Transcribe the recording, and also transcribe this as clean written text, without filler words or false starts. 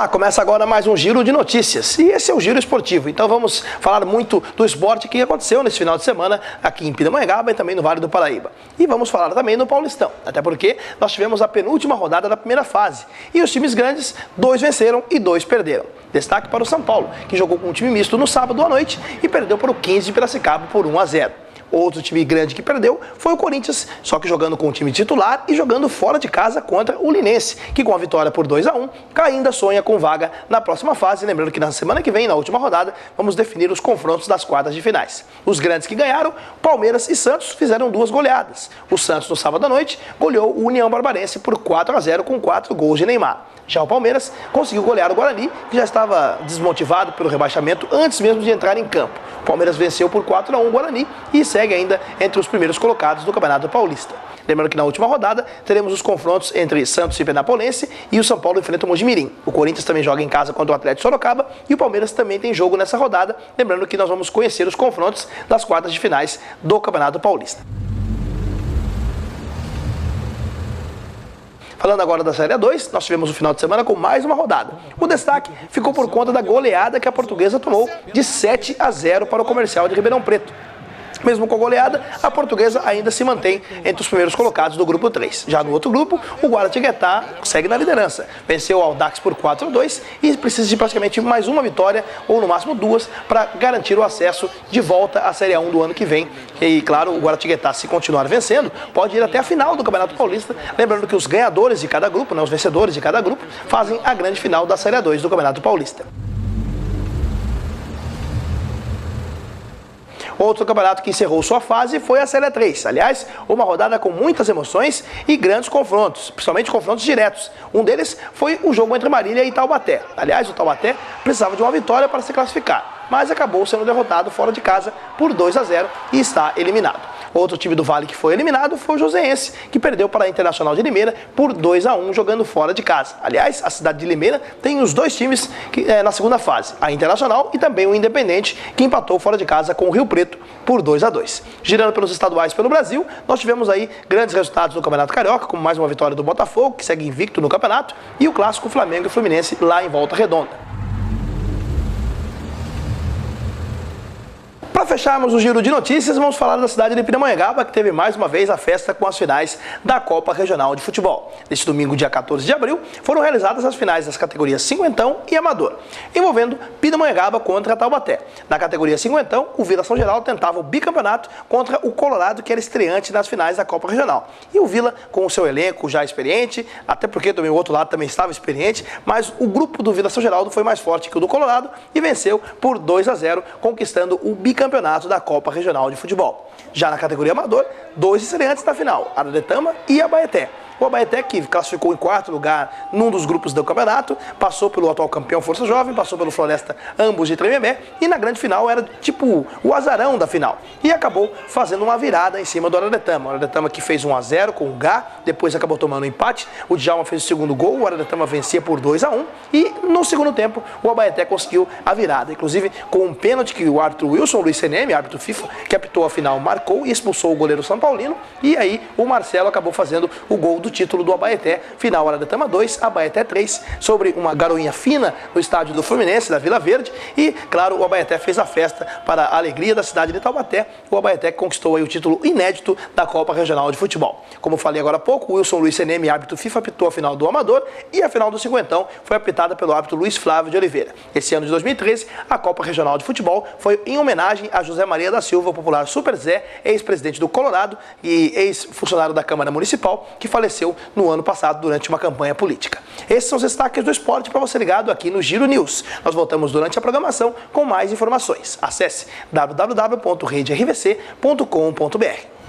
Olá, começa agora mais um Giro de Notícias e esse é o Giro Esportivo. Então vamos falar muito do esporte que aconteceu nesse final de semana aqui em Pindamonhangaba e também no Vale do Paraíba. E vamos falar também do Paulistão, até porque nós tivemos a penúltima rodada da primeira fase e os times grandes, 2 venceram e 2 perderam. Destaque para o São Paulo, que jogou com um time misto no sábado à noite e perdeu para o 15 de Piracicaba por 1-0. Outro time grande que perdeu foi o Corinthians, só que jogando com o time titular e jogando fora de casa contra o Linense, que com a vitória por 2-1, ainda sonha com vaga na próxima fase. Lembrando que na semana que vem, na última rodada, vamos definir os confrontos das quartas de finais. Os grandes que ganharam, Palmeiras e Santos, fizeram 2 goleadas. O Santos, no sábado à noite, goleou o União Barbarense por 4-0 com 4 gols de Neymar. Já o Palmeiras conseguiu golear o Guarani, que já estava desmotivado pelo rebaixamento antes mesmo de entrar em campo. O Palmeiras venceu por 4-1 o Guarani e segue ainda entre os primeiros colocados do Campeonato Paulista. Lembrando que na última rodada teremos os confrontos entre Santos e Penapolense e o São Paulo enfrenta o Mojimirim. O Corinthians também joga em casa contra o Atlético Sorocaba e o Palmeiras também tem jogo nessa rodada. Lembrando que nós vamos conhecer os confrontos das quartas de finais do Campeonato Paulista. Falando agora da Série A2, nós tivemos o final de semana com mais uma rodada. O destaque ficou por conta da goleada que a Portuguesa tomou de 7-0 para o Comercial de Ribeirão Preto. Mesmo com a goleada, a Portuguesa ainda se mantém entre os primeiros colocados do grupo 3. Já no outro grupo, o Guaratinguetá segue na liderança. Venceu o Audax por 4-2 e precisa de praticamente mais uma vitória, ou no máximo 2, para garantir o acesso de volta à Série A1 do ano que vem. E claro, o Guaratinguetá, se continuar vencendo, pode ir até a final do Campeonato Paulista. Lembrando que os ganhadores de cada grupo, os vencedores de cada grupo, fazem a grande final da Série A2 do Campeonato Paulista. Outro campeonato que encerrou sua fase foi a Série A3. Aliás, uma rodada com muitas emoções e grandes confrontos, principalmente confrontos diretos. Um deles foi o jogo entre Marília e Taubaté. Aliás, o Taubaté precisava de uma vitória para se classificar, mas acabou sendo derrotado fora de casa por 2-0 e está eliminado. Outro time do Vale que foi eliminado foi o Joseense, que perdeu para a Internacional de Limeira por 2-1, jogando fora de casa. Aliás, a cidade de Limeira tem os 2 times na segunda fase, a Internacional e também o Independente, que empatou fora de casa com o Rio Preto por 2-2. Girando pelos estaduais pelo Brasil, nós tivemos aí grandes resultados no Campeonato Carioca, como mais uma vitória do Botafogo, que segue invicto no campeonato, e o clássico Flamengo e Fluminense lá em Volta Redonda. Para fecharmos o Giro de Notícias, vamos falar da cidade de Pindamonhangaba, que teve mais uma vez a festa com as finais da Copa Regional de Futebol. Neste domingo, dia 14 de abril, foram realizadas as finais das categorias Cinquentão e Amador, envolvendo Pindamonhangaba contra Taubaté. Na categoria Cinquentão, o Vila São Geraldo tentava o bicampeonato contra o Colorado, que era estreante nas finais da Copa Regional. E o Vila, com o seu elenco já experiente, até porque também o outro lado também estava experiente, mas o grupo do Vila São Geraldo foi mais forte que o do Colorado e venceu por 2-0, conquistando o bicampeonato da Copa Regional de Futebol. Já na categoria Amador, 2 estreantes na final, Aradetama e Abaeté. O Abaeté, que classificou em 4º lugar num dos grupos do campeonato, passou pelo atual campeão Força Jovem, passou pelo Floresta, ambos de Tremembé, e na grande final era tipo o azarão da final. E acabou fazendo uma virada em cima do Aradetama. O Aradetama que fez 1-0 com o Gá, depois acabou tomando um empate, o Djalma fez o segundo gol, o Aradetama vencia por 2-1, e no segundo tempo o Abaeté conseguiu a virada, inclusive com um pênalti que o árbitro Wilson Luiz Seneme, árbitro FIFA, que apitou a final, marcou e expulsou o goleiro São Paulino, e aí o Marcelo acabou fazendo o gol do título do Abaeté, final Aradetama 2, Abaeté 3, sobre uma garoinha fina no estádio do Fluminense, da Vila Verde, e claro, o Abaeté fez a festa para a alegria da cidade de Taubaté. O Abaeté conquistou aí o título inédito da Copa Regional de Futebol. Como falei agora há pouco, o Wilson Luiz Seneme, árbitro FIFA, apitou a final do Amador e a final do Cinquentão foi apitada pelo árbitro Luiz Flávio de Oliveira. Esse ano de 2013, a Copa Regional de Futebol foi em homenagem a José Maria da Silva, o popular Super Zé, ex-presidente do Colorado e ex-funcionário da Câmara Municipal, que faleceu no ano passado durante uma campanha política. Esses são os destaques do esporte para você ligado aqui no Giro News. Nós voltamos durante a programação com mais informações. Acesse www.redervc.com.br.